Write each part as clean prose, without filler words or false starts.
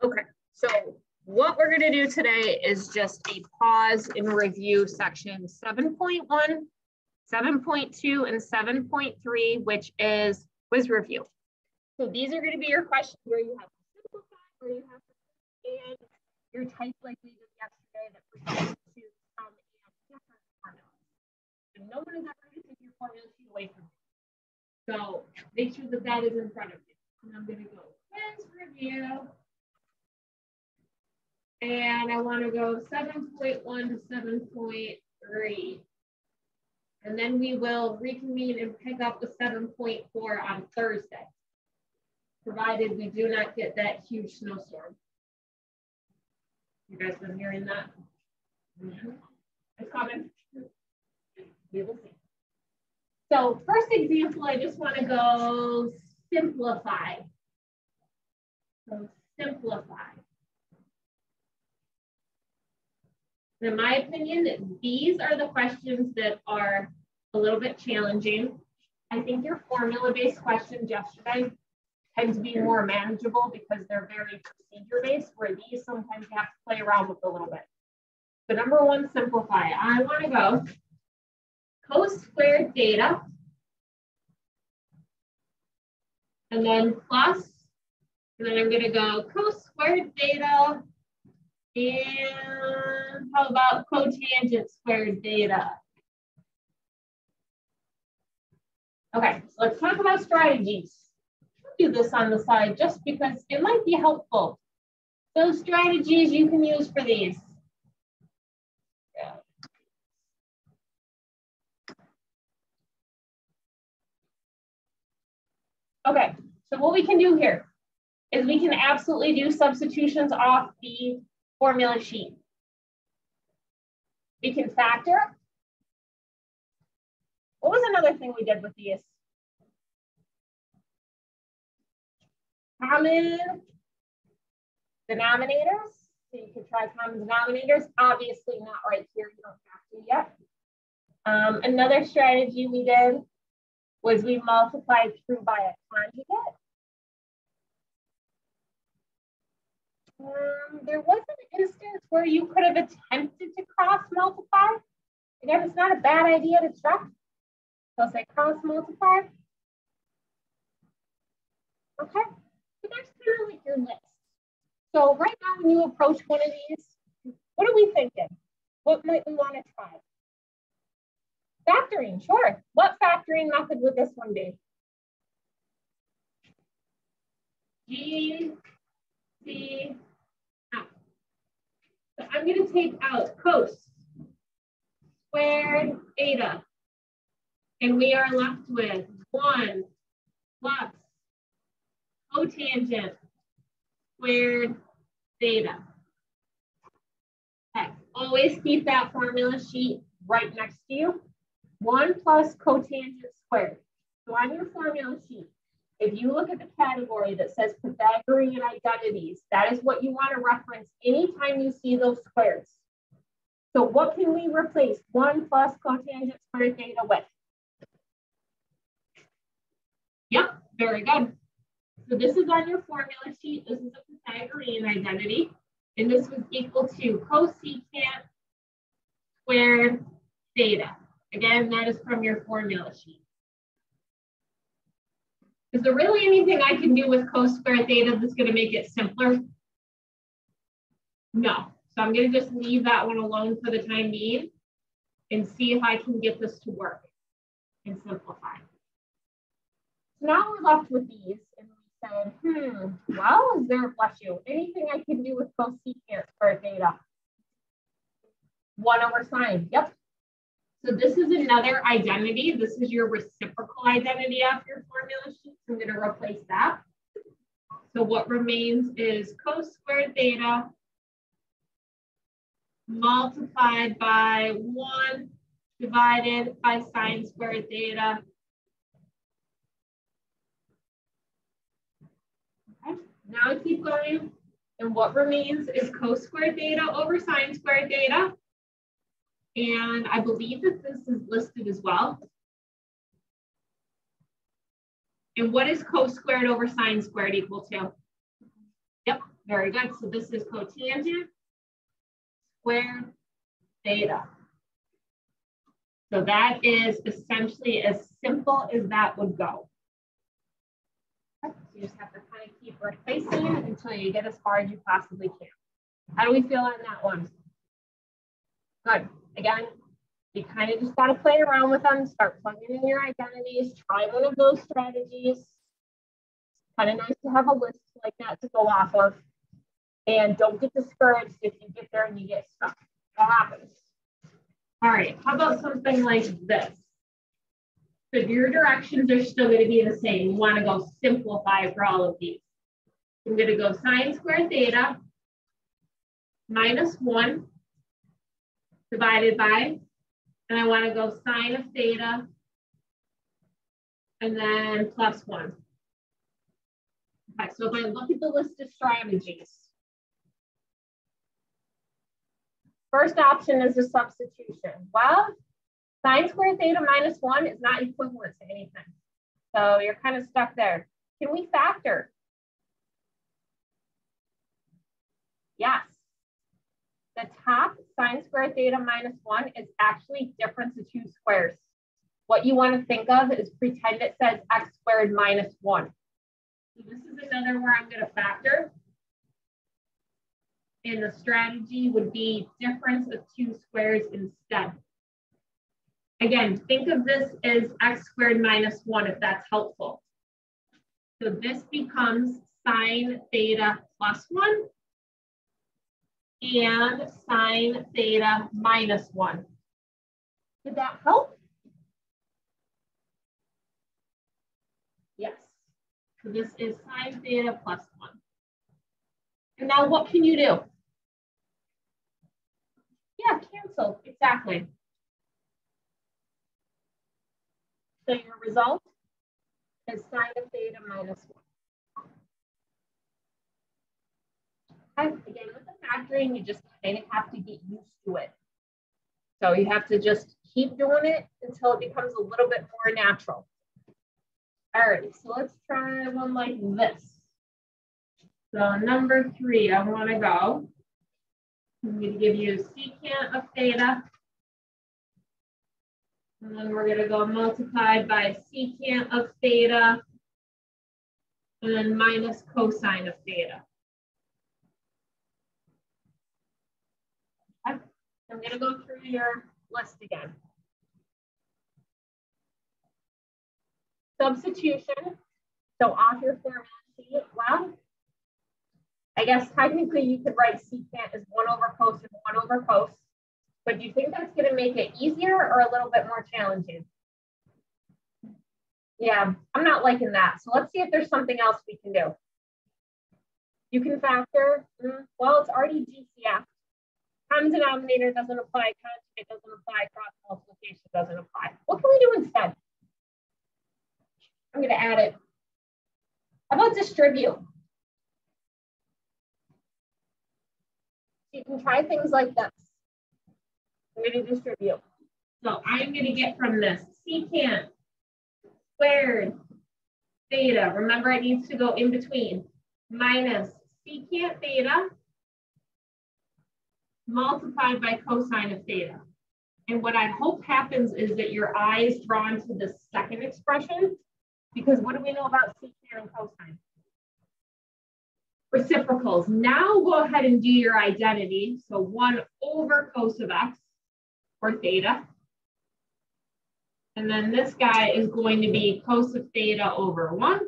Okay, so what we're going to do today is just a pause and review section 7.1, 7.2, and 7.3, which is quiz review. So these are going to be your questions where you have to simplify, where you have to and your type like we did yesterday that pertains to some different formulas. And no one is ever going to take your formula sheet away from you. So make sure that that is in front of you. And I'm going to go quiz review. And I want to go 7.1 to 7.3. And then we will reconvene and pick up the 7.4 on Thursday, provided we do not get that huge snowstorm. You guys been hearing that? It's coming. We will see. So first example, I just want to go simplify. So simplify. In my opinion, these are the questions that are a little bit challenging. I think your formula-based questions yesterday tend to be more manageable because they're very procedure-based, where these sometimes you have to play around with a little bit. So number one, simplify. I want to go co-squared theta, and then plus, and then I'm going to go co-squared theta, and how about cotangent squared theta? Okay, so let's talk about strategies. I'll do this on the side just because it might be helpful. Those strategies you can use for these. Yeah. Okay, so what we can do here is we can absolutely do substitutions off the formula sheet. We can factor. What was another thing we did with these? Common denominators. So you can try common denominators. Obviously not right here. You don't have to yet. Another strategy we did was we multiplied through by a conjugate. There was an instance where you could have attempted to cross multiply. Again, it's not a bad idea to try. So I'll say cross multiply. Okay, so that's kind of like your list. So right now when you approach one of these, what are we thinking? What might we want to try? Factoring, sure. What factoring method would this one be? G, C, F. So I'm going to take out cos squared theta. And we are left with 1 plus cotangent squared theta. Okay, always keep that formula sheet right next to you. 1 plus cotangent squared. So on your formula sheet, if you look at the category that says Pythagorean identities, that is what you want to reference anytime you see those squares. So what can we replace 1 plus cotangent squared theta with? Yep, very good. So this is on your formula sheet. This is a Pythagorean identity. And this was equal to cosecant squared theta. Again, that is from your formula sheet. Is there really anything I can do with cos squared theta that's going to make it simpler? No. So I'm going to just leave that one alone for the time being and see if I can get this to work and simplify. So now we're left with these, and we said, well, is there, bless you, anything I can do with cosecant squared theta? 1 over sine, yep. So this is another identity. This is your reciprocal identity off your formula sheet. So I'm going to replace that. So what remains is cos squared theta multiplied by 1 divided by sine squared theta. Okay. Now I keep going. And what remains is cos squared theta over sine squared theta. And I believe that this is listed as well. And what is cos squared over sine squared equal to? Yep, very good. So this is cotangent squared theta. So that is essentially as simple as that would go. So you just have to kind of keep replacing until you get as far as you possibly can. How do we feel on that one? Good. Again, you kind of just got to play around with them, start plugging in your identities, try one of those strategies. Kind of nice to have a list like that to go off of. And don't get discouraged if you get there and you get stuck. That happens. All right, how about something like this? So your directions are still going to be the same. You want to go simplify for all of these. I'm going to go sine squared theta minus 1 divided by, and I want to go sine of theta and then plus 1. Okay, so if I look at the list of strategies, first option is a substitution. Well, sine squared theta minus 1 is not equivalent to anything. So you're kind of stuck there. Can we factor? Yes. The top sine squared theta minus 1 is actually difference of 2 squares. What you want to think of is pretend it says x squared minus 1. So this is another where I'm going to factor. And the strategy would be difference of 2 squares instead. Again, think of this as x squared minus 1 if that's helpful. So this becomes sine theta plus 1 and sine theta minus 1. Did that help? Yes. So this is sine theta plus 1. And now what can you do? Yeah, cancel, exactly. So your result is sine of theta minus 1. And again, with the factoring, you just kind of have to get used to it. So you have to just keep doing it until it becomes a little bit more natural. All right, so let's try one like this. So number 3, I want to go. I'm going to give you secant of theta. And then we're going to go multiplied by secant of theta. And then minus cosine of theta. Okay. I'm going to go through your list again. Substitution. So off your formula sheet. Well, I guess technically you could write secant as 1 over cos and 1 over cos, but do you think that's going to make it easier or a little bit more challenging? Yeah, I'm not liking that. So let's see if there's something else we can do. You can factor, well, it's already GCF. Common denominator doesn't apply, conjugate doesn't apply, cross multiplication doesn't apply. What can we do instead? I'm going to add it. How about distribute? You can try things like this. I'm going to distribute. So I'm going to get from this secant squared theta. Remember, it needs to go in between. Minus secant theta multiplied by cosine of theta. And what I hope happens is that your eye is drawn to the second expression, because what do we know about secant and cosine? Reciprocals. Now go ahead and do your identity. So 1 over cos of x, or theta. And then this guy is going to be cos of theta over 1.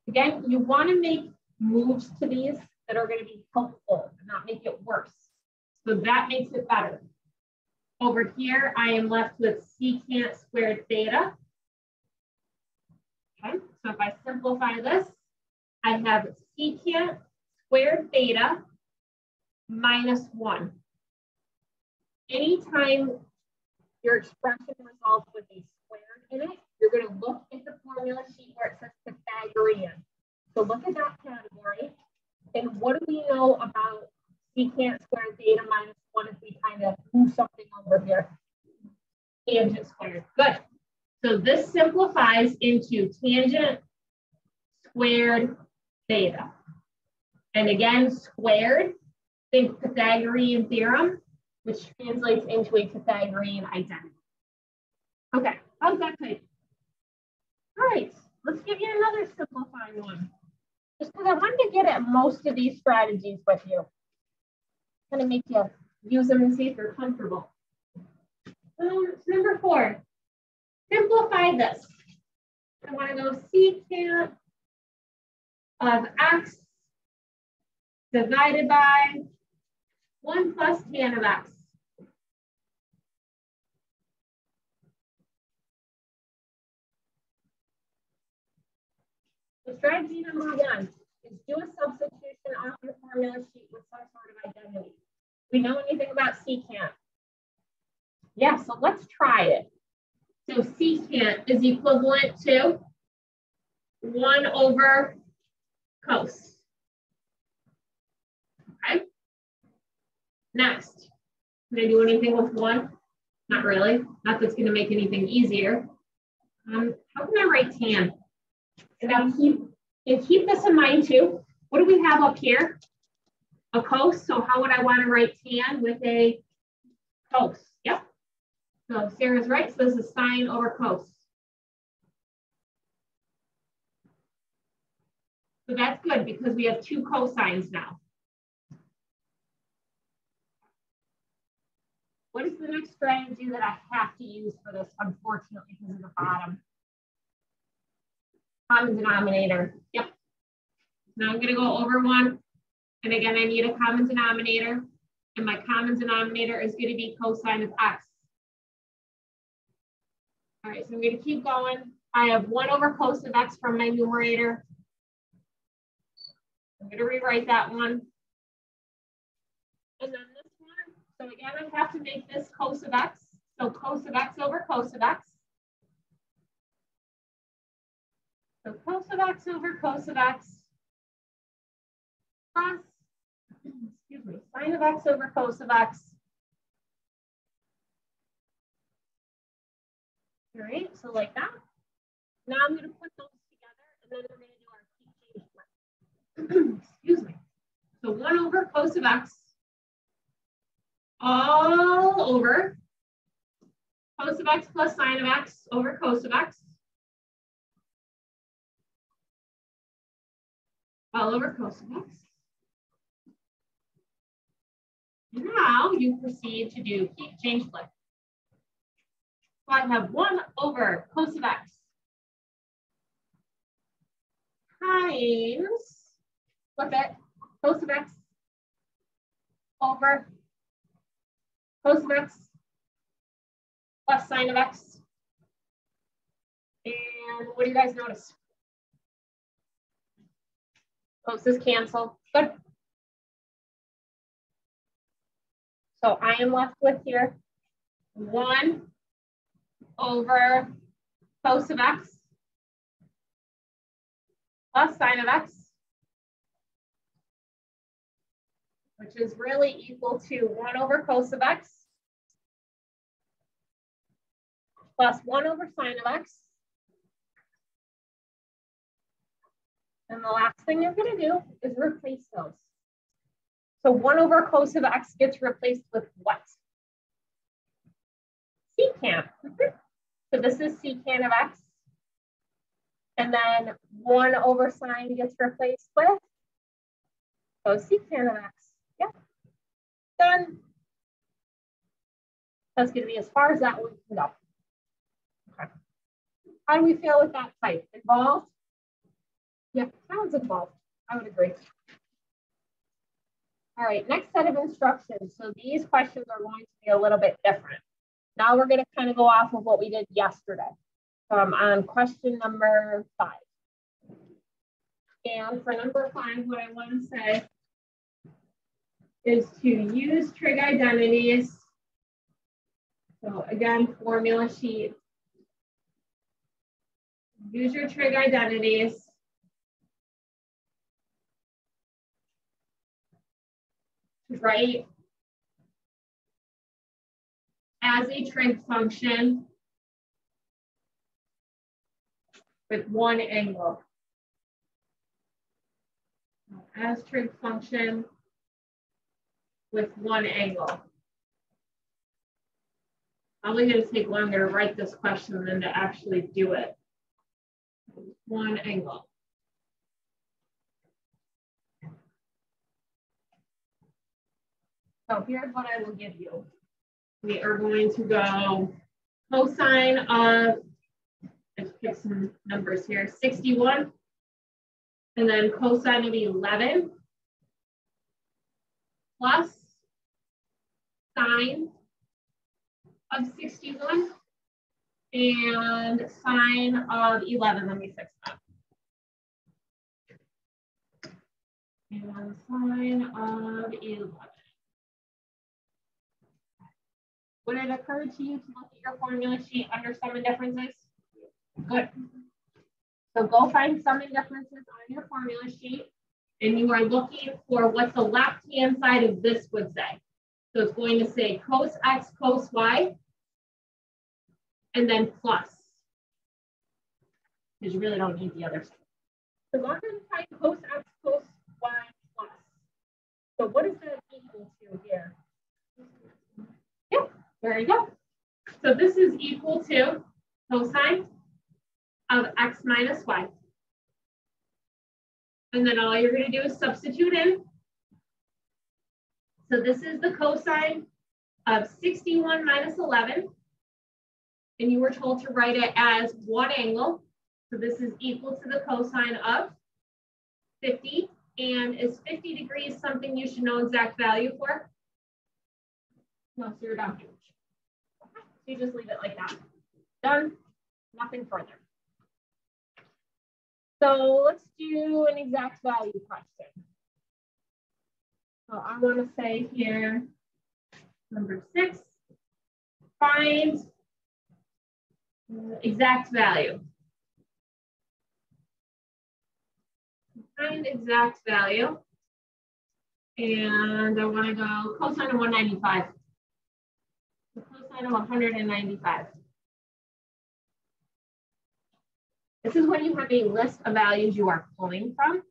Again, you want to make moves to these that are going to be helpful and not make it worse. So that makes it better. Over here, I am left with secant squared theta. Okay, so if I simplify this, I have secant squared theta minus 1. Anytime your expression results with a squared in it, you're going to look at the formula sheet where it says Pythagorean. So look at that category. And what do we know about secant squared theta minus 1 if we kind of move something over here? Tangent squared. Good. So this simplifies into tangent squared theta. And again, squared, think Pythagorean theorem, which translates into a Pythagorean identity. Okay, how's that type? All right, let's give you another simplifying one. Just because I wanted to get at most of these strategies with you. Kind of make you use them and see if you're comfortable. Number 4, simplify this. I want to go secant of x divided by 1 plus tan of x. So strategy number 1 is do a substitution off your formula sheet with some sort of identity. We know anything about secant? Yeah, so let's try it. So secant is equivalent to 1 over cos. Okay. Next, can I do anything with 1? Not really. Not that's going to make anything easier. How can I write tan? And now keep this in mind too. What do we have up here? A cos. So how would I want to write tan with a cos? Yep. So Sarah's right. So this is sine over cos. So that's good because we have 2 cosines now. What is the next strategy that I have to use for this, unfortunately, because of the bottom? Common denominator. Yep. Now I'm going to go over 1. And again, I need a common denominator. And my common denominator is going to be cosine of x. All right, so I'm going to keep going. I have 1 over cos of x from my numerator. I'm going to rewrite that one. And then this one. So again, I have to make this cos of x. So cos of x over cos of x. So cos of x over cos of x plus, excuse me, sine of x over cos of x. All right, so like that. Now I'm going to put those together, and then we're going to do our heat change. Excuse me. So 1 over cos of x all over cos of x plus sine of x over cos of x all over cos of x. Now you proceed to do heat change flip. So I have 1 over cos of x times, flip it, cos of x over cos of x plus sine of x. And what do you guys notice? Coses cancel. Good. So I am left with here 1 over cos of x plus sine of x, which is really equal to 1 over cos of x plus 1 over sine of x. And the last thing you're going to do is replace those. So 1 over cos of x gets replaced with what? Secant. So this is secant of x. And then 1 over sine gets replaced with cosecant of x. Yep. Done. That's going to be as far as that one can go. Okay. How do we feel with that type? Involved? Yeah, sounds involved. I would agree. All right, next set of instructions. So these questions are going to be a little bit different. Now we're going to kind of go off of what we did yesterday on question number 5. And for number 5, what I want to say is to use trig identities. So again, formula sheet. Use your trig identities. Right, as a trig function with one angle. as trig function with one angle. Probably going to take longer to write this question than to actually do it. One angle. So here's what I will give you. We are going to go cosine of, let's pick some numbers here, 61, and then cosine of 11 plus sine of 61 and sine of 11. Let me fix that. And sine of 11. Would it occur to you to look at your formula sheet under sum and differences? Good. So go find sum and differences on your formula sheet, and you are looking for what the left-hand side of this would say. So it's going to say cos x, cos y, and then plus, because you really don't need the other side. So go ahead and type cos x, cos y plus. So what is that equal to here? Yep, there you go. So this is equal to cosine of x minus y. And then all you're going to do is substitute in. So this is the cosine of 61 minus 11. And you were told to write it as one angle. So this is equal to the cosine of 50. And is 50 degrees something you should know exact value for? No, so you're done. So you just leave it like that. Done, nothing further. So let's do an exact value question. So I want to say here, number 6, find exact value. Find exact value. And I want to go cosine of 195. So cosine of 195. This is when you have a list of values you are pulling from.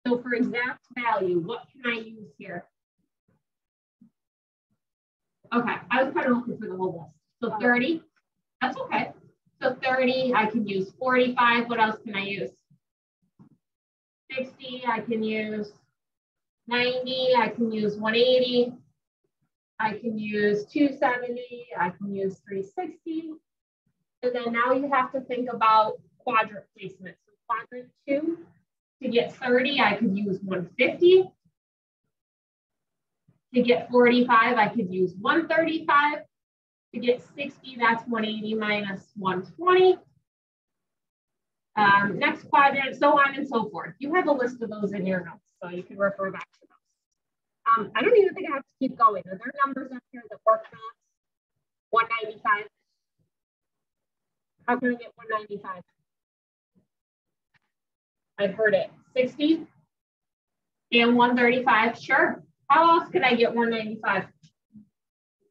So for exact value, what can I use here? Okay, I was kind of looking for the whole list. So 30, that's okay. So 30, I can use 45. What else can I use? 60, I can use 90, I can use 180, I can use 270, I can use 360. And then now you have to think about quadrant placement. So quadrant 2, to get 30, I could use 150. To get 45, I could use 135. To get 60, that's 180 minus 120. Next quadrant, so on and so forth. You have a list of those in your notes, so you can refer back to those. I don't even think I have to keep going. Are there numbers up here that work for us? 195. How can I get 195? I've heard it. 60 and 135. Sure. How else could I get 195?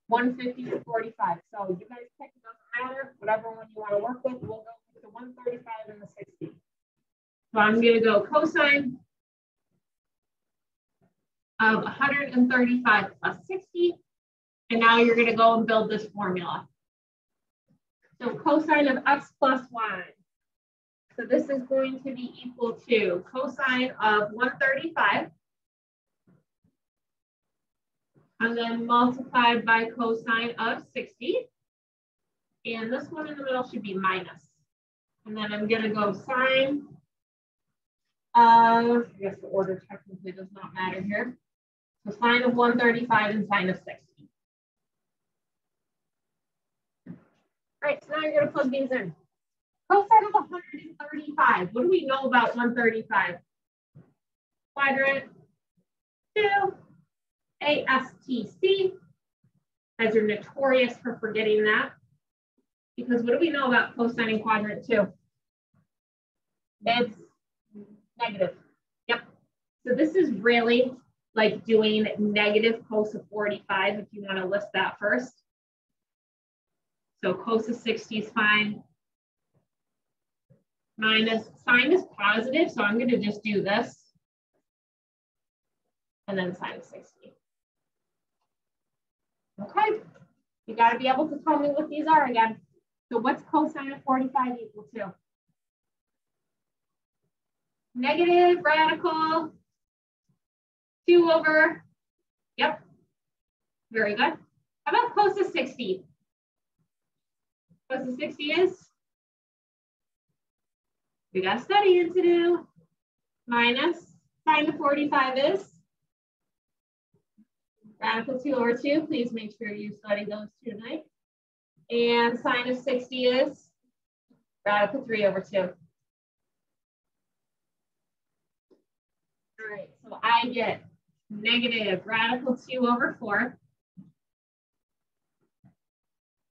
150 and 45. So you guys pick, it doesn't matter. Whatever one you want to work with, we'll go with the 135 and the 60. So I'm going to go cosine of 135 plus 60. And now you're going to go and build this formula. So cosine of x plus y. So this is going to be equal to cosine of 135 and then multiplied by cosine of 60. And this one in the middle should be minus. And then I'm going to go sine of, I guess the order technically does not matter here. So sine of 135 and sine of 60. All right, so now you're going to plug these in. Cosine of 135. What do we know about 135? Quadrant 2, ASTC. Guys are notorious for forgetting that. Because what do we know about cosine in quadrant 2? It's negative. Yep. So this is really like doing negative cos of 45 if you want to list that first. So cos of 60 is fine. Minus sine is positive, so I'm going to just do this. and then sine of 60. Okay, you got to be able to tell me what these are again. So what's cosine of 45 equal to? Negative radical 2 over, yep, very good. How about cos of 60? Cos of 60 is? We got studying to do. Minus sine of 45 is? Radical 2 over 2. Please make sure you study those two tonight. And sine of 60 is? Radical 3 over 2. All right, so I get negative radical 2 over 4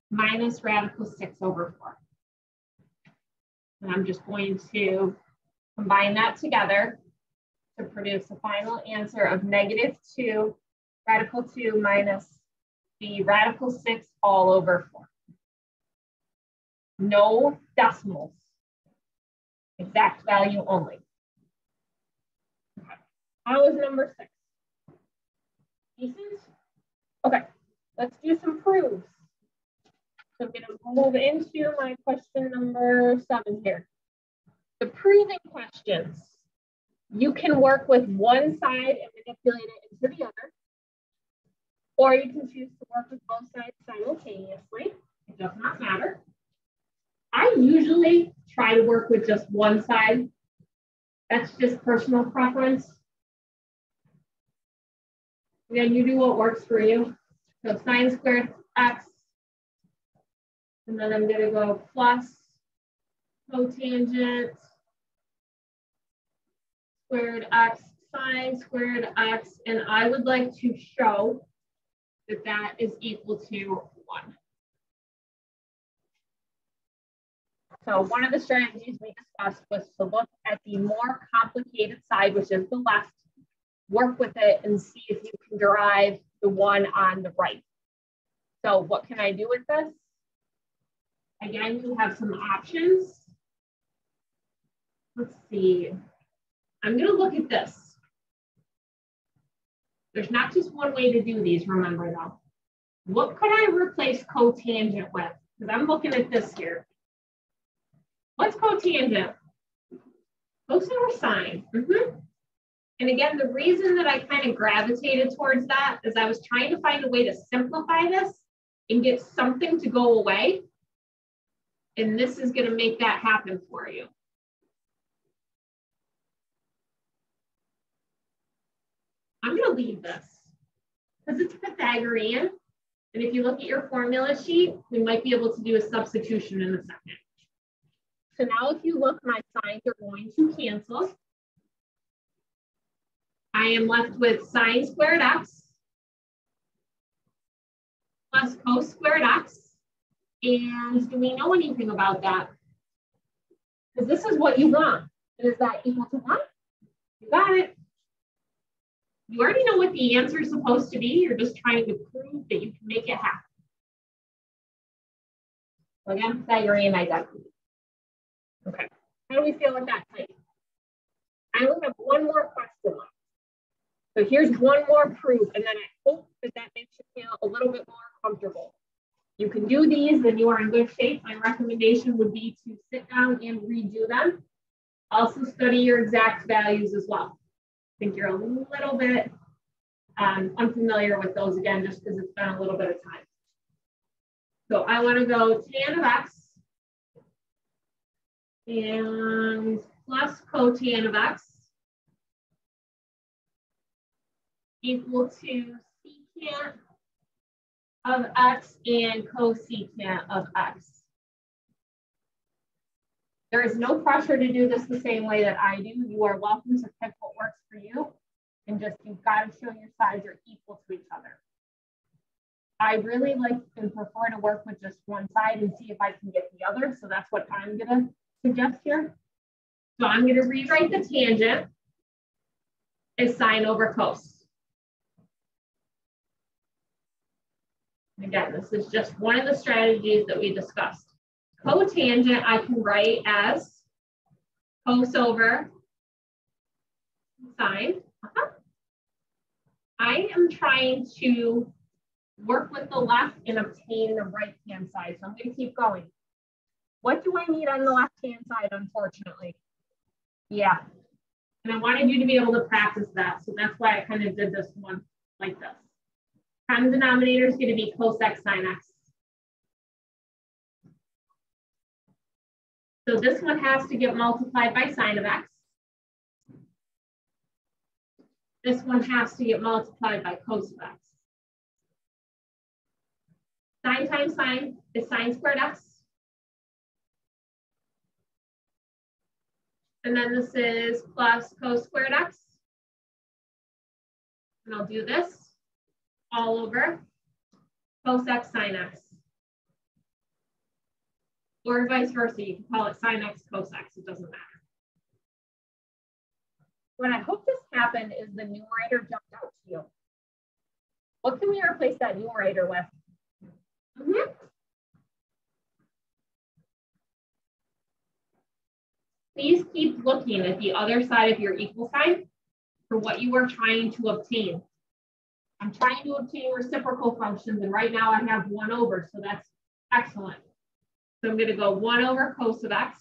minus radical 6 over 4. And I'm just going to combine that together to produce a final answer of negative 2 radical 2 minus the radical 6 all over 4. No decimals, exact value only. Okay. How is number 6? Decent? Okay, let's do some proofs. So I'm going to move into my question number 7 here. The proving questions. You can work with one side and manipulate it into the other, or you can choose to work with both sides simultaneously. It does not matter. I usually try to work with just one side. That's just personal preference. Again, you do what works for you. So sine squared x, and then I'm going to go plus cotangent squared x, sine squared x, and I would like to show that that is equal to 1. So one of the strategies we discussed was to look at the more complicated side, which is the left, work with it and see if you can derive the one on the right. So what can I do with this? Again, you have some options. Let's see. I'm going to look at this. There's not just one way to do these, remember though. What could I replace cotangent with? Because I'm looking at this here. What's cotangent? Cosine or sine? And again, the reason that I kind of gravitated towards that is I was trying to find a way to simplify this and get something to go away. And this is going to make that happen for you. I'm going to leave this because it's Pythagorean. And if you look at your formula sheet, we might be able to do a substitution in a second. So now if you look, my signs are going to cancel. I am left with sine squared x plus cos squared x. And do we know anything about that? Because this is what you want. And is that equal to 1? You got it. You already know what the answer is supposed to be. You're just trying to prove that you can make it happen. So again, Pythagorean identity. Okay, how do we feel with that type? I only have one more question left. So here's one more proof, and then I hope that that makes you feel a little bit more comfortable. You can do these, then you are in good shape. My recommendation would be to sit down and redo them. Also study your exact values as well. I think you're a little bit unfamiliar with those again, just because it's been a little bit of time. So I want to go tan of x and plus cotan of x equal to secant of x and cosecant of x. There is no pressure to do this the same way that I do. You are welcome to pick what works for you, and just you've got to show your sides are equal to each other. I really like and prefer to work with just one side and see if I can get the other. So that's what I'm going to suggest here. So I'm going to rewrite the tangent as sine over cos. And again, this is just one of the strategies that we discussed. Cotangent I can write as cos over sine. I am trying to work with the left and obtain the right-hand side. So I'm going to keep going. What do I need on the left-hand side, unfortunately? Yeah. And I wanted you to be able to practice that. So that's why I kind of did this one like this. Common denominator is going to be cos x sin x. So this one has to get multiplied by sine of x. This one has to get multiplied by cos of x. Sine times sine is sine squared x. And then this is plus cos squared x. And I'll do this all over cos x sine x. Or vice versa, you can call it sine x cos x, it doesn't matter. What I hope this happened is the numerator jumped out to you. What can we replace that numerator with? Please keep looking at the other side of your equal sign for what you are trying to obtain. I'm trying to obtain reciprocal functions, and right now I have 1 over, so that's excellent. So I'm going to go 1 over cos of x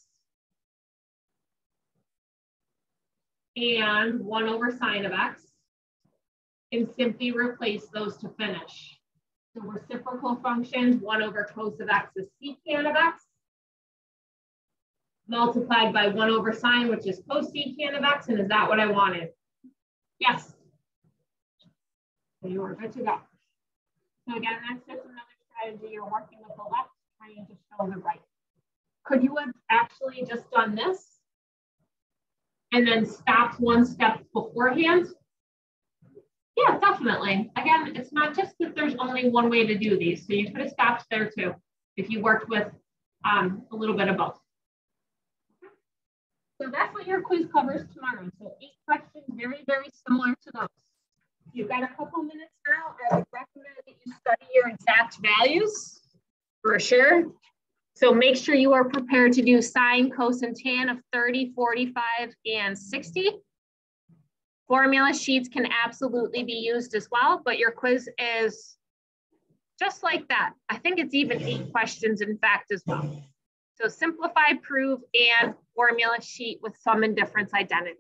and 1 over sine of x, and simply replace those to finish. So reciprocal functions, 1 over cos of x is secant of x, multiplied by 1 over sine, which is cosecant of x, and is that what I wanted? Yes. So you are good to go. So again, that's just another strategy. You're working with the left, trying to show the right. Could you have actually just done this and then stopped one step beforehand? Yeah, definitely. Again, it's not just that there's only one way to do these. So you could have stopped there too, if you worked with a little bit of both. So that's what your quiz covers tomorrow. So 8 questions, very, very similar to those. You've got a couple minutes now. I would recommend that you study your exact values for sure. So make sure you are prepared to do sine, cos, and tan of 30, 45, and 60. Formula sheets can absolutely be used as well, but your quiz is just like that. I think it's even 8 questions, in fact, as well. So simplify, prove, and formula sheet with sum and difference identity.